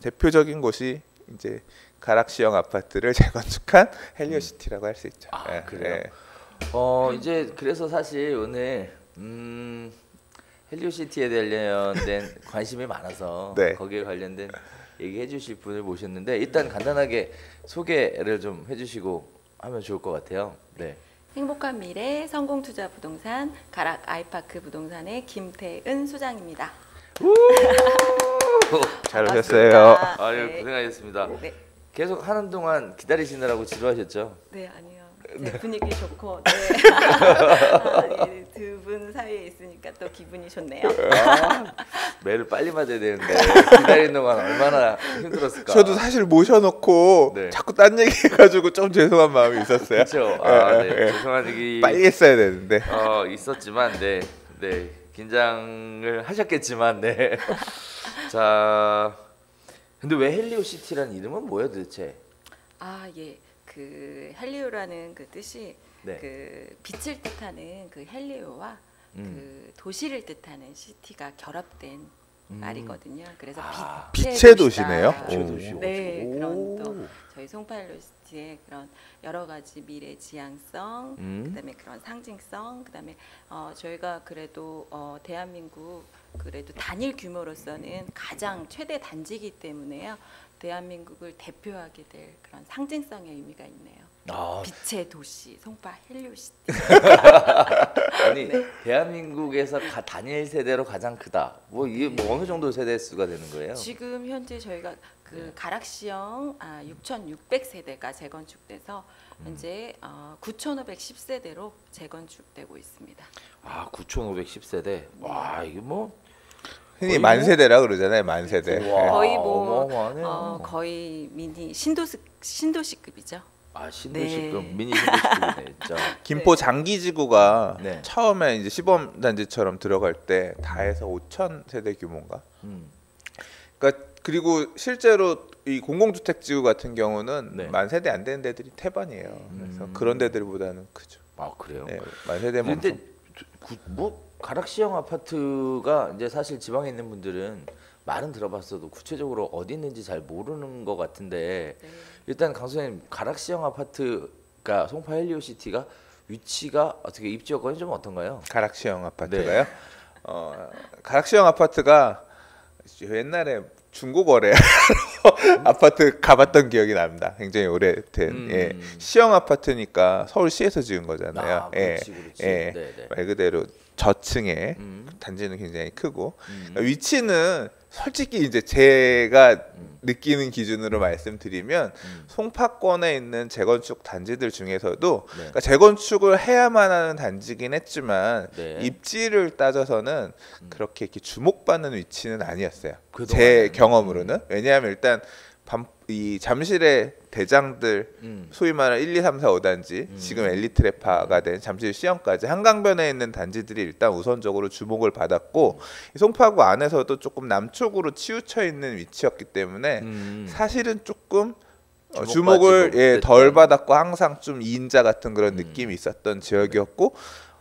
대표적인 곳이 이제 가락시형 아파트를 재건축한 헬리오시티라고 할 수 있죠. 아, 그래요? 이제 그래서 사실 오늘 헬리오시티에 관련된 관심이 많아서 네. 거기에 관련된 얘기해 주실 분을 모셨는데 일단 간단하게 소개를 좀 해주시고 하면 좋을 것 같아요. 네. 행복한 미래 성공투자 부동산 가락 아이파크 부동산의 김태은 소장입니다. 잘 오셨어요. 아유, 네. 고생하셨습니다. 네. 계속 하는 동안 기다리시느라고 지루하셨죠? 네, 아니요. 분위기 좋고 네. 두 분 사이에 있으니까 또 기분이 좋네요. 매를 빨리 맞아야 되는데 기다리는 동안 얼마나 힘들었을까. 저도 사실 모셔놓고 네. 자꾸 딴 얘기해가지고 좀 죄송한 마음이 있었어요. 그렇죠. 죄송한 얘기 빨리 했어야 되는데. 있었지만 네 긴장을 하셨겠지만 네. 자, 근데 왜 헬리오시티라는 이름은 뭐예요 도대체? 예. 그 헬리오라는 그 뜻이 네. 그 빛을 뜻하는 그 헬리오와 그 도시를 뜻하는 시티가 결합된 말이거든요. 그래서 빛의 도시네요. 빛의 도시. 네, 그런 또 저희 송파 헬리오시티의 그런 여러 가지 미래 지향성, 그다음에 그런 상징성, 그다음에 저희가 그래도 대한민국 그래도 단일 규모로서는 가장 최대 단지이기 때문에요. 대한민국을 대표하게 될 그런 상징성의 의미가 있네요. 빛의 도시 송파 헬리오시티. 아니 대한민국에서 단일 세대로 가장 크다. 뭐 이게 뭐 어느 정도 세대 수가 되는 거예요? 지금 현재 저희가 그 가락시형 6,600세대가 재건축돼서 현재 9,510세대로 재건축되고 있습니다. 9,510세대. 와 이게 뭐 흔히 만세대라 그러잖아요. 만세대. 와, 거의 뭐 어마어마하네요. 거의 미니 신도시급이죠. 신도시급 미니 신도시급이네 진짜. 김포 장기지구가 네. 처음에 이제 시범 단지처럼 들어갈 때 다 해서 5천 세대 규모인가. 그러니까 그리고 실제로 이 공공주택지구 같은 경우는 네. 만 세대 안 되는 데들이 태반이에요. 그래서 그런 데들보다는 크죠. 그래요? 네, 만 세대면 근데 뭐 가락시형 아파트가 이제 사실 지방에 있는 분들은 말은 들어봤어도 구체적으로 어디 있는지 잘 모르는 것 같은데 일단 강 소장님 가락시형 아파트가 송파 헬리오시티가 위치가 어떻게 입지 여건이 좀 어떤가요? 가락시형 아파트가요? 가락시형 아파트가 옛날에 중고거래 아파트 가봤던 기억이 납니다. 굉장히 오래된 시형 아파트니까 서울시에서 지은 거잖아요. 그렇지. 말 그대로 저층에 단지는 굉장히 크고 위치는 솔직히 이제 제가 느끼는 기준으로 말씀드리면 송파권에 있는 재건축 단지들 중에서도 그러니까 재건축을 해야만 하는 단지긴 했지만 입지를 따져서는 그렇게 이렇게 주목받는 위치는 아니었어요. 제 경험으로는. 왜냐하면 일단 이 잠실의 대장들 소위 말하는 1, 2, 3, 4, 5단지 지금 엘리트레파가 된 잠실 시형까지 한강변에 있는 단지들이 일단 우선적으로 주목을 받았고 송파구 안에서도 조금 남쪽으로 치우쳐 있는 위치였기 때문에 사실은 조금 주목을 덜 받았고 항상 좀 2인자 같은 그런 느낌이 있었던 지역이었고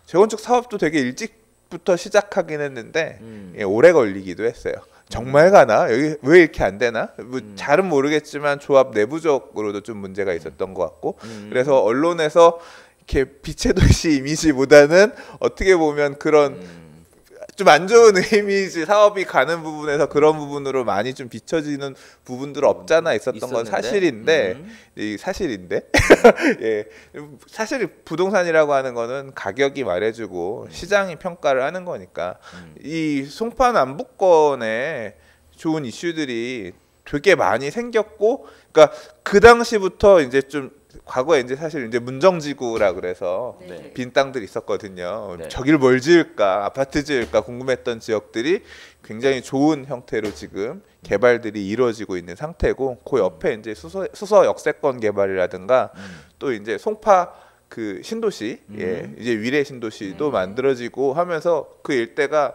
재건축 사업도 되게 일찍부터 시작하긴 했는데 오래 걸리기도 했어요. 정말 가나? 여기 왜 이렇게 안 되나? 뭐 잘은 모르겠지만 조합 내부적으로도 좀 문제가 있었던 것 같고 그래서 언론에서 이렇게 빛의 도시 이미지보다는 어떻게 보면 그런 좀 안 좋은 이미지 사업이 가는 부분에서 그런 부분으로 많이 좀 비춰지는 부분들 없잖아 있었던 건 사실인데 예, 사실 부동산이라고 하는 거는 가격이 말해주고 시장이 평가를 하는 거니까 이 송파 남부권에 좋은 이슈들이 되게 많이 생겼고 그러니까 그 당시부터 이제 좀 과거에 이제 사실 이제 문정지구라 그래서 빈 땅들이 있었거든요. 저길 뭘 지을까, 아파트 지을까 궁금했던 지역들이 굉장히 좋은 형태로 지금 개발들이 이루어지고 있는 상태고 그 옆에 이제 수서 역세권 개발이라든가 또 이제 송파 그 신도시, 이제 위례 신도시도 만들어지고 하면서 그 일대가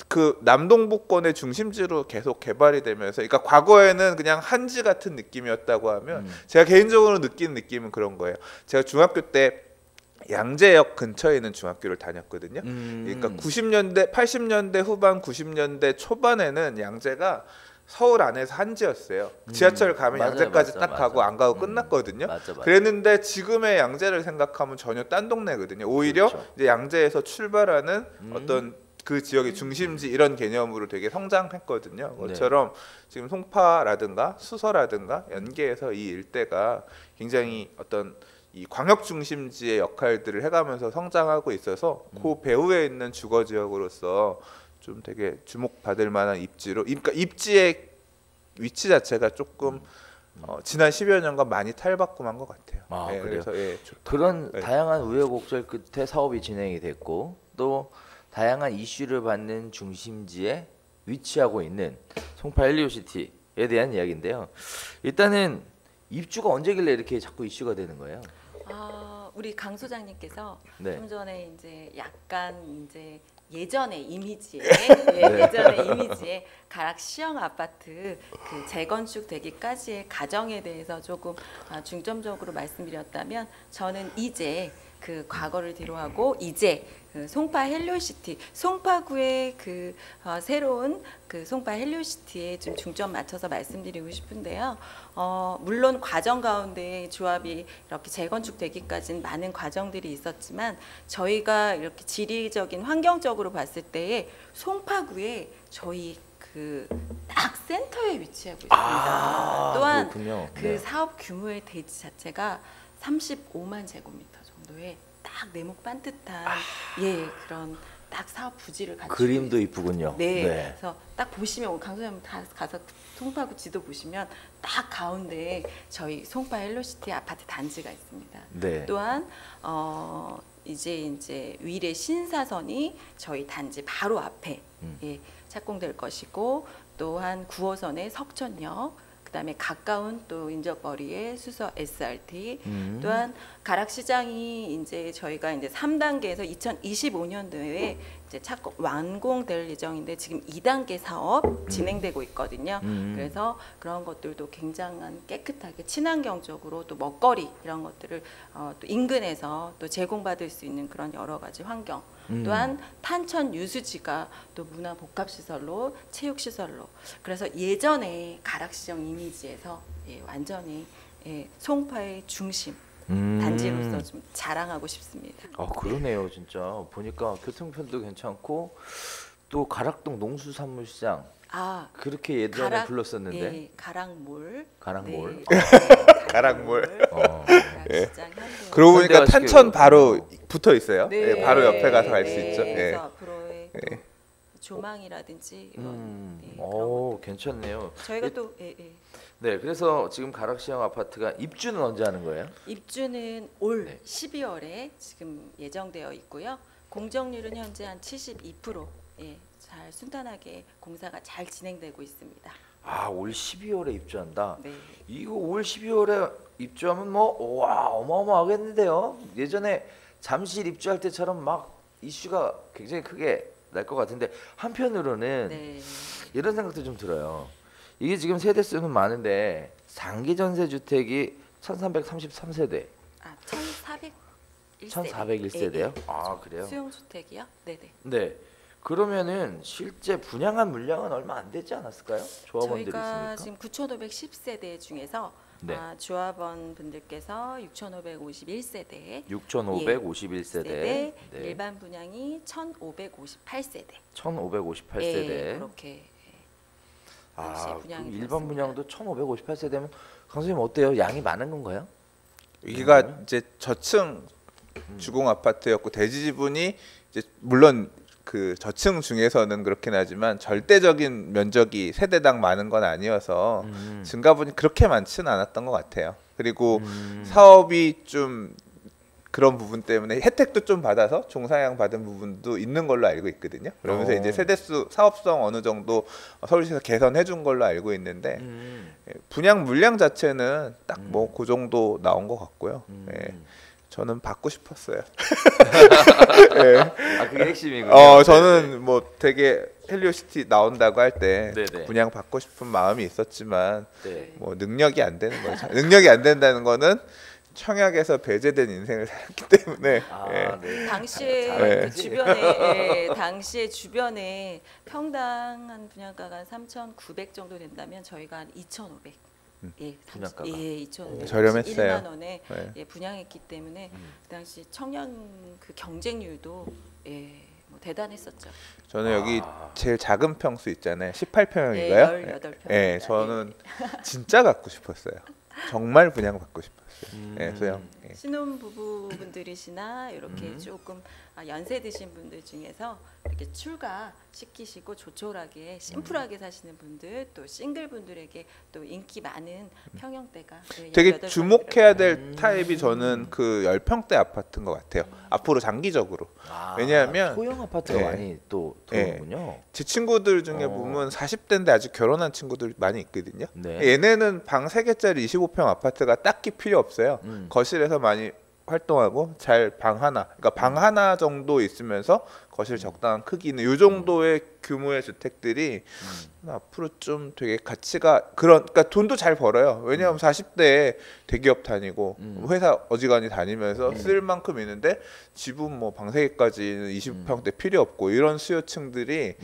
그 남동부권의 중심지로 계속 개발이 되면서 그러니까 과거에는 그냥 한지 같은 느낌이었다고 하면 제가 개인적으로 느끼는 느낌은 그런 거예요. 제가 중학교 때 양재역 근처에 있는 중학교를 다녔거든요. 그러니까 90년대, 80년대 후반, 90년대 초반에는 양재가 서울 안에서 한지였어요. 지하철 가면 맞아요, 양재까지 맞아, 딱 가고 안 가고 끝났거든요. 그랬는데 지금의 양재를 생각하면 전혀 딴 동네거든요. 오히려 그렇죠. 이제 양재에서 출발하는 어떤 그 지역의 중심지 이런 개념으로 되게 성장했거든요. 그것처럼 지금 송파라든가 수서라든가 연계에서 이 일대가 굉장히 어떤 이 광역 중심지의 역할들을 해가면서 성장하고 있어서 그 배후에 있는 주거 지역으로서 좀 되게 주목받을 만한 입지로, 그러니까 입지의 위치 자체가 조금 지난 10여 년간 많이 탈바꿈한 것 같아요. 그래요? 그래서 그런 다양한 우여곡절 끝에 사업이 진행이 됐고 또 다양한 이슈를 받는 중심지에 위치하고 있는 송파 헬리오시티에 대한 이야기인데요. 일단은 입주가 언제길래 이렇게 자꾸 이슈가 되는 거예요? 우리 강 소장님께서 네. 좀 전에 이제 약간 이제 예전의 이미지에 예전의 이미지에 가락 시형 아파트 그 재건축 되기까지의 과정에 대해서 조금 중점적으로 말씀드렸다면 저는 이제 그 과거를 뒤로하고 이제 그 송파 헬리오시티, 송파구의 그 새로운 그 송파 헬리오시티에 좀 중점 맞춰서 말씀드리고 싶은데요. 물론 과정 가운데 조합이 이렇게 재건축되기까지는 많은 과정들이 있었지만 저희가 이렇게 지리적인 환경적으로 봤을 때에 송파구에 저희 그 딱 센터에 위치하고 있습니다. 또한 그렇군요. 그 사업 규모의 대지 자체가 35만 제곱미터 정도의 딱 네모 반듯한 그런 딱 사업 부지를 갖추고 그림도 이쁘군요. 네. 그래서 딱 보시면 오늘 강 소장님 다 가서 송파구 지도 보시면 딱 가운데 저희 송파 헬로시티 아파트 단지가 있습니다. 네. 또한 이제 위례 신사선이 저희 단지 바로 앞에 착공될 것이고 또한 9호선의 석천역 그다음에 가까운 또 인접거리의 수서 SRT 또한 가락시장이 이제 저희가 이제 3단계에서 2025년도에 이제 착공 완공될 예정인데 지금 2단계 사업 진행되고 있거든요. 그래서 그런 것들도 굉장한 깨끗하게 친환경적으로 또 먹거리 이런 것들을 또 인근에서 또 제공받을 수 있는 그런 여러 가지 환경. 또한 탄천 유수지가 또 문화 복합 시설로 체육 시설로 그래서 예전에 가락시장 이미지에서 완전히 송파의 중심 단지로서 좀 자랑하고 싶습니다. 그러네요. 진짜 보니까 교통편도 괜찮고 또 가락동 농수산물시장 그렇게 예전에 불렀었는데 가락몰 가락몰 가락몰 가락시장 현대 그러고 보니까 탄천 바로 붙어 있어요. 네. 바로 옆에 가서 갈 수 있죠. 그래서 앞으로의 조망이라든지 이런 괜찮네요. 저희가 또 네, 그래서 지금 가락시형 아파트가 입주는 언제 하는 거예요? 입주는 올 12월에 지금 예정되어 있고요. 공정률은 현재 한 72% 잘 순탄하게 공사가 잘 진행되고 있습니다. 올 12월에 입주한다. 네. 이거 올 12월에 입주하면 어마어마하겠는데요. 예전에 잠실 입주할 때처럼 막 이슈가 굉장히 크게 날 것 같은데 한편으로는 이런 생각도 좀 들어요. 이게 지금 세대 수는 많은데 상기 전세 주택이 1333세대. 1401세대요? 그래요? 수용 주택이요? 네네. 네. 그러면은 실제 분양한 물량은 얼마 안 되지 않았을까요? 조합원들이 저희가 있으니까. 지금 9,510세대 중에서 조합원 분들께서 6,551세대, 6,551세대, 일반 분양이 1,558세대. 1,558세대. 그렇게 분양이 일반 분양도 1,558세대면 강선생님 어때요? 양이 많은 건가요? 여기가 이제 저층 주공 아파트였고 대지 지분이 이제 물론 그 저층 중에서는 그렇긴 하지만 절대적인 면적이 세대당 많은 건 아니어서 증가분이 그렇게 많지는 않았던 것 같아요. 그리고 사업이 좀 그런 부분 때문에 혜택도 좀 받아서 종사양 받은 부분도 있는 걸로 알고 있거든요. 그러면서 이제 세대수 사업성 어느 정도 서울시에서 개선해 준 걸로 알고 있는데 분양 물량 자체는 딱 뭐 그 정도 나온 것 같고요. 저는 받고 싶었어요. 그게 핵심이군요. 저는 뭐 되게 헬리오시티 나온다고 할 때 네네. 분양 받고 싶은 마음이 있었지만 네. 뭐 능력이 안 되는 거죠. 능력이 안 된다는 거는 청약에서 배제된 인생을 살았기 때문에 네. 당시에 당시에 주변에 평당 한 분양가가 3,900 정도 된다면 저희가 한 2,500. 분양가가 2,500 저렴했어요. 1만 원에 분양했기 때문에 그 당시 청년 그 경쟁률도 뭐 대단했었죠. 저는 여기 제일 작은 평수 있잖아요. 18평인가요? 18평. 저는 진짜 갖고 싶었어요. 정말 분양받고 싶었어요. 소형. 신혼 부부분들이시나 이렇게 조금 연세 드신 분들 중에서 이렇게 출가 시키시고 조촐하게 심플하게 사시는 분들, 또 싱글 분들에게 또 인기 많은 평형대가 되게 18평 주목해야 될 타입이 저는 그 10평대 아파트인 것 같아요. 앞으로 장기적으로. 왜냐하면 소형 아파트가 많이 또 들어오군요. 제 친구들 중에 보면 40대인데 아직 결혼한 친구들 많이 있거든요. 네. 얘네는 방 3개짜리 25평 아파트가 딱히 필요 없어요. 거실에서 많이 활동하고 잘 방 하나, 그러니까 방 하나 정도 있으면서 거실 적당한 크기는 이 정도의 규모의 주택들이 앞으로 좀 되게 가치가 그러니까 돈도 잘 벌어요. 왜냐하면 40대에 대기업 다니고 회사 어지간히 다니면서 쓸 만큼 있는데 집은 뭐 방 3개까지는 20평대 필요 없고 이런 수요층들이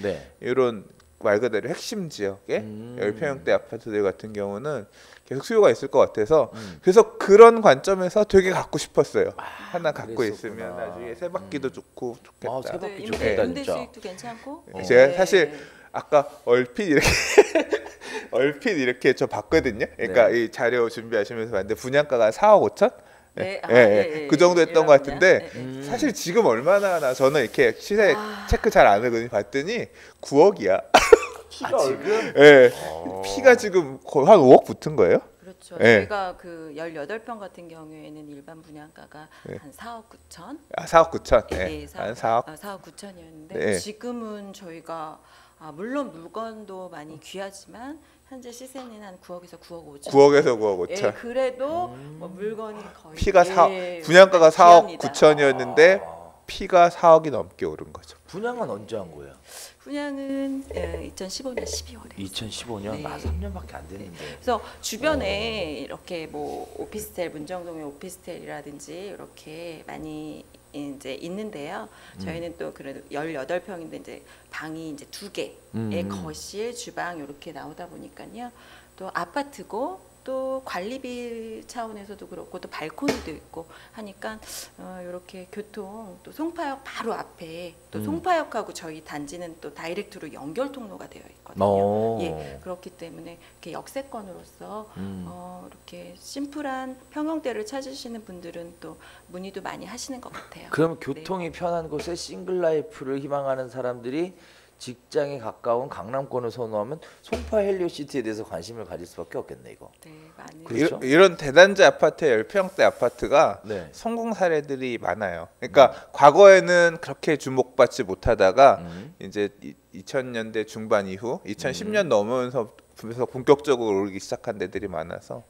이런 말 그대로 핵심 지역의 10평대 아파트들 같은 경우는 계속 수요가 있을 것 같아서 그래서 그런 관점에서 되게 갖고 싶었어요. 하나 갖고 있으면 나중에 세바퀴도 좋고 좋겠다. 세바퀴 좋겠다, 임대 진짜. 수익도 괜찮고. 제가 사실 아까 얼핏 이렇게 저 봤거든요. 그러니까 이 자료 준비하시면서 봤는데 분양가가 4억 5천? 그 정도 했던 것 같은데 사실 지금 얼마나 하나 저는 이렇게 시세 체크 잘 안 하거든요. 봤더니 9억이야. 피가 지금? 피가 지금 거의 한 5억 붙은 거예요? 그렇죠. 저희가 그 18평 같은 경우에는 일반 분양가가 한 4억 9천. 4억 9천. 한 4억 9천이었는데 지금은 저희가 물론 물건도 많이 귀하지만 현재 시세는 한 9억에서 9억 5천. 9억에서 9억 5천. 그래도 뭐 물건이 거의 피가 분양가가 4억 9천이었는데 피가 4억이 넘게 오른 거죠. 분양은 언제 한 거예요? 분양은 2015년 12월에. 2015년? 3년밖에 안 됐는데. 그래서 주변에 이렇게 뭐 오피스텔, 문정동의 오피스텔이라든지 이렇게 많이 이제 있는데요. 저희는 또 그래도 18평인데 이제 방이 이제 2개의 거실, 주방 이렇게 나오다 보니까요. 또 아파트고 또 관리비 차원에서도 그렇고 또 발코니도 있고 하니까 이렇게 교통 또 송파역 바로 앞에 또 송파역하고 저희 단지는 또 다이렉트로 연결 통로가 되어 있거든요. 그렇기 때문에 이렇게 역세권으로서 이렇게 심플한 평형대를 찾으시는 분들은 또 문의도 많이 하시는 것 같아요. 그럼 교통이 편한 곳에 싱글 라이프를 희망하는 사람들이 직장에 가까운 강남권을 선호하면 송파 헬리오시티에 대해서 관심을 가질 수밖에 없겠네 이거. 많은. 그렇죠? 이런 대단지 아파트, 10평대 아파트가 성공 사례들이 많아요. 그러니까 과거에는 그렇게 주목받지 못하다가 이제 2000년대 중반 이후 2010년 넘으면서 본격적으로 오르기 시작한 데들이 많아서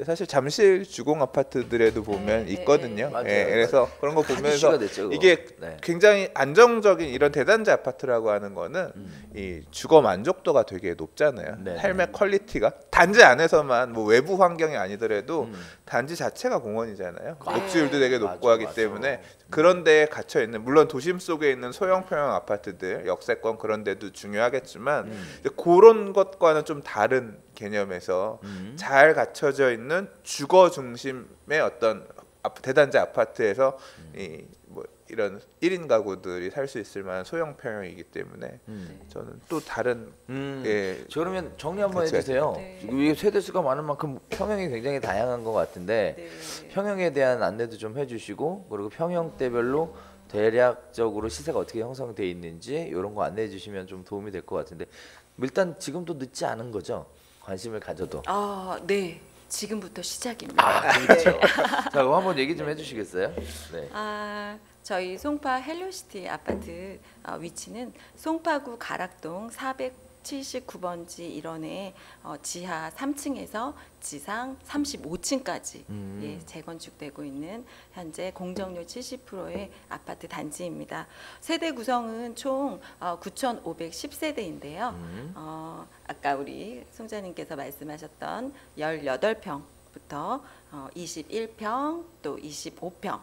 사실 잠실 주공 아파트들에도 보면 있거든요. 그래서 그런 거 보면서 이게 굉장히 안정적인 이런 대단지 아파트라고 하는 거는 이 주거 만족도가 되게 높잖아요. 삶의 퀄리티가 단지 안에서만 뭐 외부 환경이 아니더라도 단지 자체가 공원이잖아요. 녹지율도 되게 높고 하기 때문에 그런 데에 갇혀 있는 물론 도심 속에 있는 소형 평형 아파트들 역세권 그런 데도 중요하겠지만 그런 것과는 좀 다른 개념에서 잘 갖춰져 있는 주거 중심의 어떤 대단지 아파트에서 뭐 이런 1인 가구들이 살 수 있을 만한 소형 평형이기 때문에 저는 또 다른 그러면 정리 한번 해주세요. 이게 세대수가 많은 만큼 평형이 굉장히 다양한 것 같은데 평형에 대한 안내도 좀 해주시고 그리고 평형대별로 대략적으로 시세가 어떻게 형성돼 있는지 이런 거 안내해 주시면 좀 도움이 될 것 같은데 일단 지금도 늦지 않은 거죠? 관심을 가져도. 네. 지금부터 시작입니다. 그렇죠. 자, 그럼 한번 얘기 좀 해주시겠어요? 저희 송파 헬로시티 아파트 위치는 송파구 가락동 479번지 일원에 지하 3층에서 지상 35층까지 재건축되고 있는 현재 공정률 70%의 아파트 단지입니다. 세대 구성은 총 9,510세대인데요. 아까 우리 송자님께서 말씀하셨던 18평 부터 21평, 또 25평,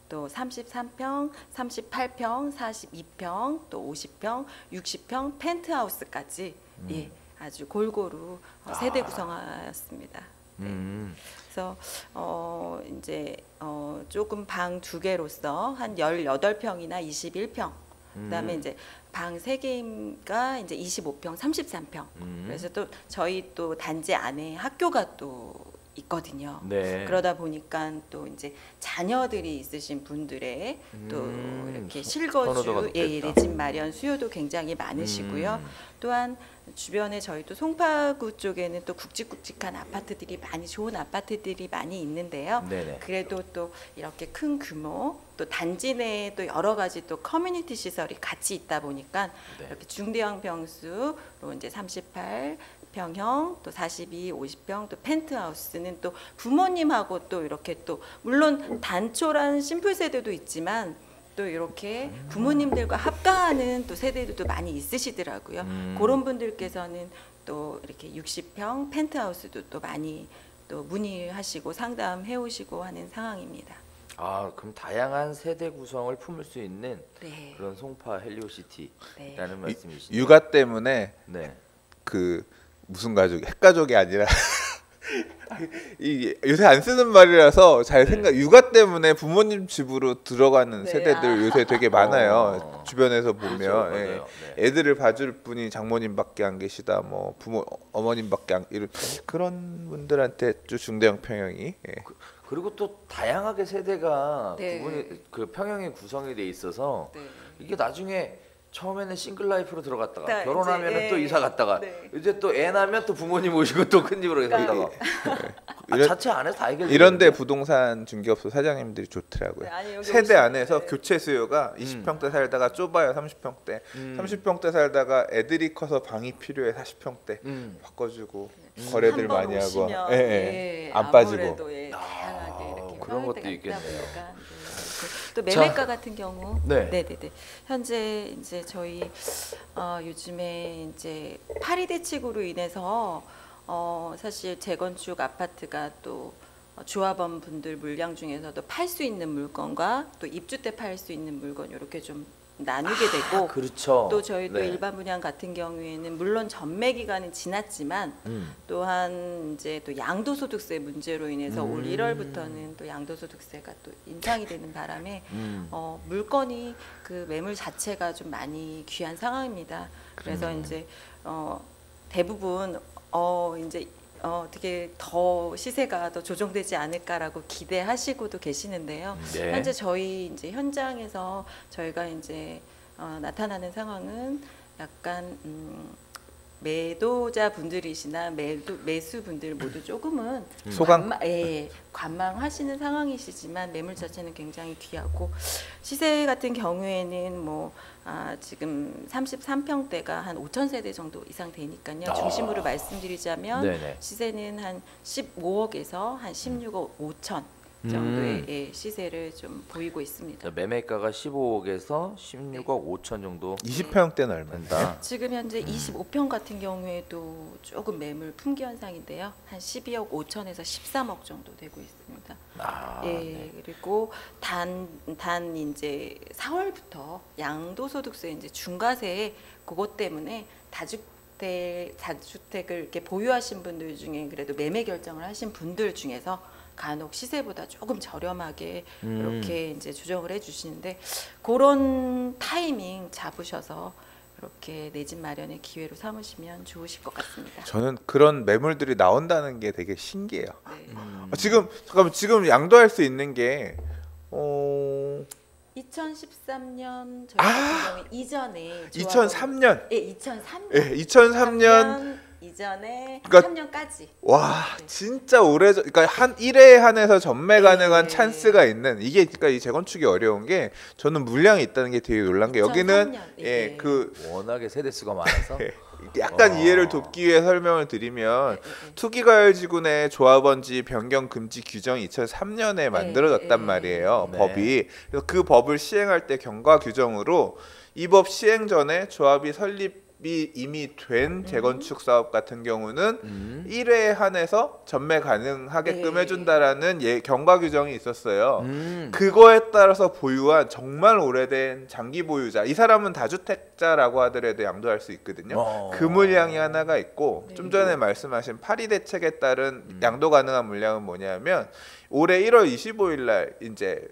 또 33평, 38평, 42평, 또 50평, 60평 펜트하우스까지 예, 아주 골고루 세대 구성하였습니다. 그래서 이제 조금 방 2개로서 한 18평이나 21평. 그다음에 이제 방 3개가 이제 25평, 33평. 그래서 또 저희 또 단지 안에 학교가 또 있거든요. 네. 그러다 보니까 또 이제 자녀들이 있으신 분들의 또 이렇게 실거주 내 집 마련 수요도 굉장히 많으시고요. 또한 주변에 저희 또 송파구 쪽에는 또 굵직굵직한 아파트들이 많이 좋은 아파트들이 많이 있는데요. 네네. 그래도 또 이렇게 큰 규모 또 단지 내에 또 여러 가지 또 커뮤니티 시설이 같이 있다 보니까 네. 이렇게 중대형 평수로 이제 38평형 또 42, 50평 또 펜트하우스는 또 부모님하고 또 이렇게 또 물론 단촐한 심플 세대도 있지만 또 이렇게 부모님들과 합가하는 또 세대들도 많이 있으시더라고요. 그런 분들께서는 또 이렇게 60평 펜트하우스도 또 많이 또 문의하시고 상담해 오시고 하는 상황입니다. 아, 그럼 다양한 세대 구성을 품을 수 있는 네. 그런 송파 헬리오시티라는 네. 말씀이시죠? 육아 때문에 네. 그 무슨 가족, 핵가족이 아니라 이 요새 안 쓰는 말이라서 잘 생각. 육아 때문에 부모님 집으로 들어가는 네. 세대들 요새 되게 많아요. 주변에서 보면 그렇죠, 예. 맞아요. 네. 애들을 봐줄 분이 장모님밖에 안 계시다, 뭐 부모 어머님밖에 안 이런 그런 분들한테 좀 중대형 평형이. 예. 그리고 또 다양하게 세대가 네. 부분이 그 평형이 구성이 돼 있어서 네. 이게 나중에 처음에는 싱글 라이프로 들어갔다가 네, 결혼하면 이제, 또 예. 이사 갔다가 네. 이제 또 애 낳으면 또 부모님 모시고 또 큰 집으로 갔다가 이런- 자체 안에서 다 해결. 이런데 부동산 중개업소 사장님들이 좋더라고요. 네, 아니, 여기 세대 오시면- 안에서 네. 교체 수요가 20평대 살다가 좁아요. 30평대. 30평대 살다가 애들이 커서 방이 필요해. 40평대 바꿔주고 거래들 한번 많이 하고. 오시면, 예, 예. 예, 안 빠지고. 아무래도 예, 다양하게 이렇게 그런 것도 평형대가 있다 있겠네요. 보니까, 네. 또 매매가 같은 경우, 네. 네네네. 현재 이제 저희 요즘에 이제 파리 대책으로 인해서 사실 재건축 아파트가 또 조합원 분들 물량 중에서도 팔 수 있는 물건과 또 입주 때 팔 수 있는 물건 이렇게 좀 나누게 되고 그렇죠. 또 저희 또 네. 일반 분양 같은 경우에는 물론 전매 기간은 지났지만 또한 이제 또 양도소득세 문제로 인해서 올 1월부터는 또 양도소득세가 또 인상이 되는 바람에 물건이 그 매물 자체가 좀 많이 귀한 상황입니다. 그래서 이제 대부분 이제 어떻게 더 시세가 더 조정되지 않을까라고 기대하시고도 계시는데요. 네. 현재 저희 이제 현장에서 저희가 이제 나타나는 상황은 약간 매도자 분들이시나 매수 분들 모두 조금은 소강? 관망하시는 상황이시지만 매물 자체는 굉장히 귀하고 시세 같은 경우에는 뭐 지금 33평대가 한 5천 세대 정도 이상 되니까요. 중심으로 말씀드리자면 네네. 시세는 한 15억에서 한 16억 5천 정도의 시세를 좀 보이고 있습니다. 매매가가 15억에서 16억 5천 정도 20평대는 얼마인데? 된다. 지금 현재 25평 같은 경우에도 조금 매물 품귀 현상인데요. 한 12억 5천에서 13억 정도 되고 있습니다. 예, 그리고 단 이제 4월부터 양도소득세 이제 중과세 그것 때문에 다주택을 이렇게 보유하신 분들 중에 그래도 매매 결정을 하신 분들 중에서 간혹 시세보다 조금 저렴하게 이렇게 이제 조정을 해주시는데 그런 타이밍 잡으셔서 이렇게 내 집 마련의 기회로 삼으시면 좋으실 것 같습니다. 저는 그런 매물들이 나온다는 게 되게 신기해요. 네. 지금 양도할 수 있는 게 2013년 저희 같은 경우에 이전에 2003년. 예, 2003년. 예, 2003년 이전에 그러니까 3년까지. 와 네. 진짜 오래전 그러니까 한 1회 한해서 전매 가능한 네. 찬스가 있는 이게 그러니까 이 재건축이 어려운 게 저는 물량이 있다는 게 되게 놀란 게 여기는 2003년, 예 예. 그 워낙에 세대 수가 많아서 약간 이해를 돕기 위해 설명을 드리면 투기과열지구내 조합원지 변경 금지 규정이 2003년에 만들어졌단 말이에요. 네. 법이. 그래서 그 법을 시행할 때 경과 규정으로 이 법 시행 전에 조합이 설립 이미 된 재건축 사업 같은 경우는 1회에 한해서 전매 가능하게끔 네. 해준다라는 경과 규정이 있었어요. 그거에 따라서 보유한 정말 오래된 장기 보유자, 이 사람은 다주택자라고 하더라도 양도할 수 있거든요. 그 물량이 하나가 있고 네. 좀 전에 말씀하신 파리 대책에 따른 양도 가능한 물량은 뭐냐면 올해 1월 25일 날 이제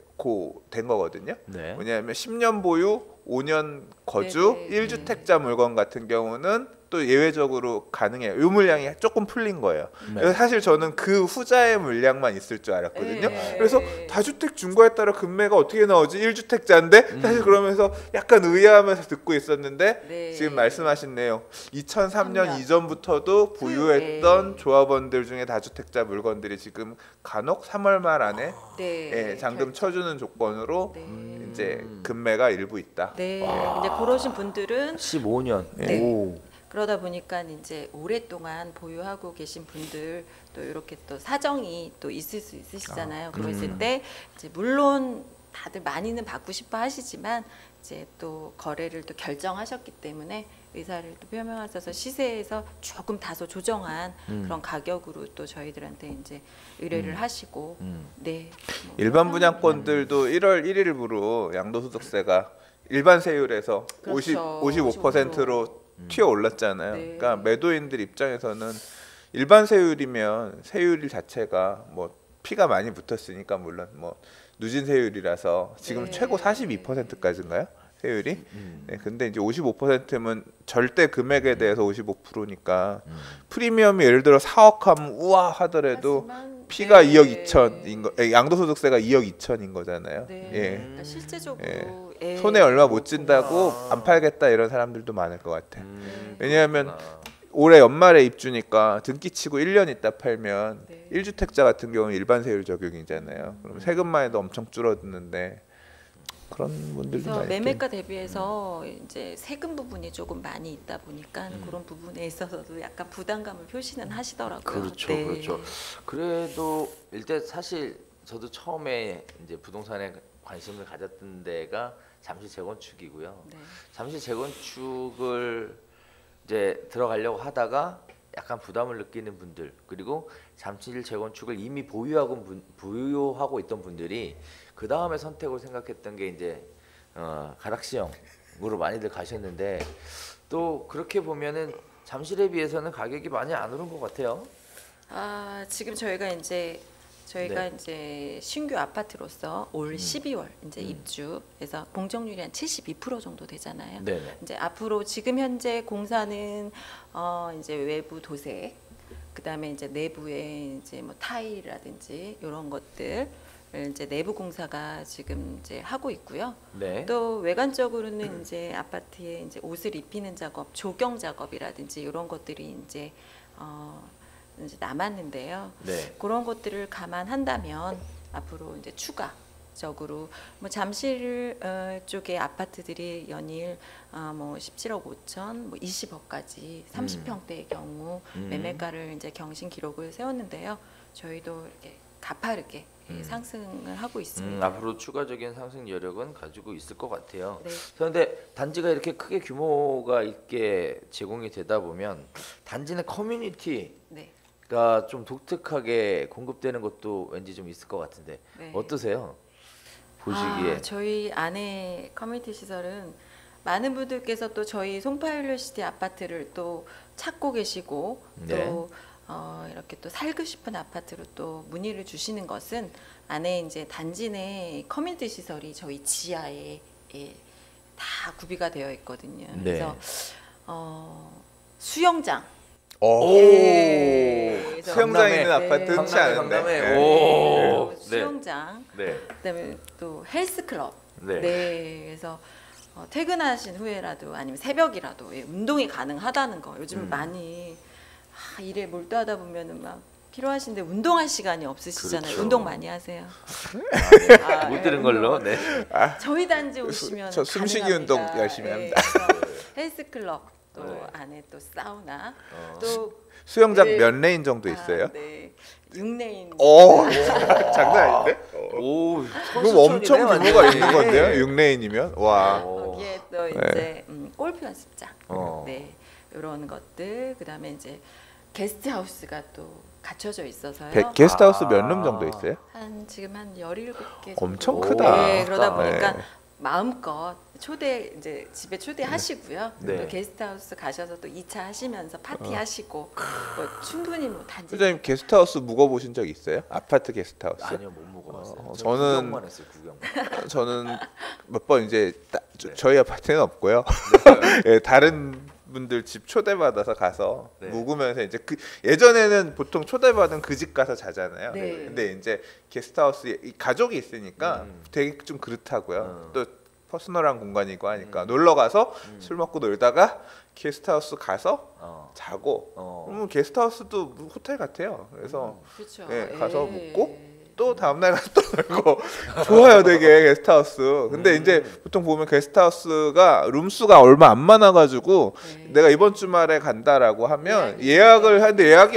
된 거거든요. 네. 뭐냐면 10년 보유, 5년 거주, 네네. 1주택자 물건 같은 경우는 또 예외적으로 가능해요. 이 물량이 조금 풀린 거예요. 네. 그래서 사실 저는 그 후자의 물량만 있을 줄 알았거든요. 네. 그래서 다주택 중과에 따라 금매가 어떻게 나오지? 1주택자인데 사실 그러면서 약간 의아하면서 듣고 있었는데 네. 지금 말씀하신 내용 2003년 3년. 이전부터도 보유했던 네. 조합원들 중에 다주택자 물건들이 지금 간혹 3월 말 안에 네. 잔금 쳐주는 조건으로 네. 이제 금매가 일부 있다. 네. 이제 그러신 분들은 15년. 네. 오. 그러다 보니까 이제 오랫동안 보유하고 계신 분들 또 이렇게 또 사정이 또 있을 수 있으시잖아요. 그랬을 때 이제 물론 다들 많이는 받고 싶어 하시지만 이제 또 거래를 또 결정하셨기 때문에 의사를 또 표명하셔서 시세에서 조금 다소 조정한 그런 가격으로 또 저희들한테 이제 의뢰를 하시고 네. 뭐 일반 그런 분양권들도 1월 1일부로 양도소득세가 일반 세율에서 그렇죠. 55%로 튀어 올랐잖아요. 네. 그러니까 매도인들 입장에서는 일반 세율이면 세율 자체가 뭐 피가 많이 붙었으니까 물론 뭐 누진 세율이라서 지금 네. 최고 42%까지인가요? 세율이? 네, 근데 이제 55%면 절대 금액에 대해서 55%니까 프리미엄이 예를 들어 4억 하면 우와 하더라도 하지만 피가 네. 2억 2천인 거, 양도소득세가 2억 2천인 거잖아요. 네. 예. 그러니까 실제적으로 예. 손에 얼마 못 진다고 안 팔겠다 이런 사람들도 많을 것 같아. 왜냐하면 올해 연말에 입주니까 등기치고 1년 있다 팔면 네. 1주택자 같은 경우는 일반 세율 적용이잖아요. 그럼 세금만 해도 엄청 줄어드는데 그런 분들도 그래서 많이 매매가 대비해서 이제 세금 부분이 조금 많이 있다 보니까 그런 부분에 있어서도 약간 부담감을 표시는 하시더라고요. 그렇죠, 네. 그렇죠. 그래도 일단 사실 저도 처음에 이제 부동산에 관심을 가졌던 데가 잠실 재건축이고요. 네. 잠실 재건축을 이제 들어가려고 하다가 약간 부담을 느끼는 분들, 그리고 잠실 재건축을 이미 보유하고 있던 분들이 그 다음에 선택을 생각했던 게 이제 가락시형으로 많이들 가셨는데, 또 그렇게 보면은 잠실에 비해서는 가격이 많이 안 오른 것 같아요. 아, 지금 저희가 이제 이제 신규 아파트로서 올 12월 이제 입주해서 공정률이 한 72% 정도 되잖아요. 네네. 이제 앞으로 지금 현재 공사는 이제 외부 도색, 그다음에 이제 내부에 이제 뭐 타일이라든지 이런 것들 이제 내부 공사가 지금 이제 하고 있고요. 네. 또 외관적으로는 이제 아파트에 이제 옷을 입히는 작업, 조경 작업이라든지 이런 것들이 이제 이제 남았는데요. 네. 그런 것들을 감안한다면 앞으로 이제 추가적으로 뭐 잠실 쪽의 아파트들이 연일 뭐 17억 5천, 뭐 20억까지 30평대의 경우 매매가를 이제 경신 기록을 세웠는데요. 저희도 이렇게 가파르게 상승을 하고 있습니다. 앞으로 추가적인 상승 여력은 가지고 있을 것 같아요. 네. 그런데 단지가 이렇게 크게 규모가 있게 제공이 되다 보면 단지 내 커뮤니티가 네. 좀 독특하게 공급되는 것도 왠지 좀 있을 것 같은데 네. 어떠세요? 보시기에. 저희 안에 커뮤니티 시설은 많은 분들께서 또 저희 송파일로시티 아파트를 또 찾고 계시고 네. 또 이렇게 또 살고 싶은 아파트로 또 문의를 주시는 것은 안에 이제 단지 내 커뮤니티 시설이 저희 지하에 다 구비가 되어 있거든요. 네. 그래서 수영장. 오. 그래서 수영장 있는 강남에, 아파트 흔치 강남에, 않은데. 강남에. 네. 오. 수영장. 네. 그다음에 또 헬스클럽. 네. 네. 그래서 퇴근하신 후에라도 아니면 새벽이라도 운동이 가능하다는 거. 요즘 많이 일에 몰두하다 보면은 막 필요하신데 운동할 시간이 없으시잖아요. 그렇죠. 운동 많이 하세요. 못 들은 걸로. 네. 저희 단지 오시면 저 숨쉬기 가능합니다. 운동 열심히 합니다. 그래서 헬스클럽 또 네. 안에 또 사우나 또 수영장 네. 몇 레인 정도 있어요? 네. 6레인. 오, 장난 아닌데? 오, 그럼 엄청 규모가 완전히. 있는 건데요? 6레인이면? 와. 거기에 또 이제 골프 연습장. 어. 네. 이런 것들, 그다음에 이제 게스트하우스가 또 갖춰져 있어서요. 게스트하우스 몇 룸 정도 있어요? 지금 한 17개 정도. 엄청 크다. 네, 그러다 보니까 네. 마음껏 이제 집에 초대하시고요. 네. 또 게스트하우스 가셔서 또 2차 하시면서 파티하시고 뭐 충분히 뭐 단지 소장님 게스트하우스 묵어보신 적 있어요? 아파트 게스트하우스? 아니요, 못 먹어봤어요. 저는 구경만 했어요, 구경만. 저는 몇 번 이제 네. 저희 아파트는 없고요. 예, 다른 분들 집 초대받아서 가서 네. 묵으면서 이제 예전에는 보통 초대받은 그 집 가서 자잖아요. 네. 근데 이제 게스트하우스에 가족이 있으니까 되게 좀 그렇다고요. 또 퍼스널한 공간이고 하니까 놀러 가서 술 먹고 놀다가 게스트하우스 가서 자고 그러면 게스트하우스도 호텔 같아요. 그래서 그렇죠. 예, 가서 묵고 또 다음날 가서 또 놀고 좋아요 되게 게스트하우스. 근데 이제 보통 보면 게스트하우스가 룸수가 얼마 안 많아가지고 내가 이번 주말에 간다라고 하면 예약을 하는데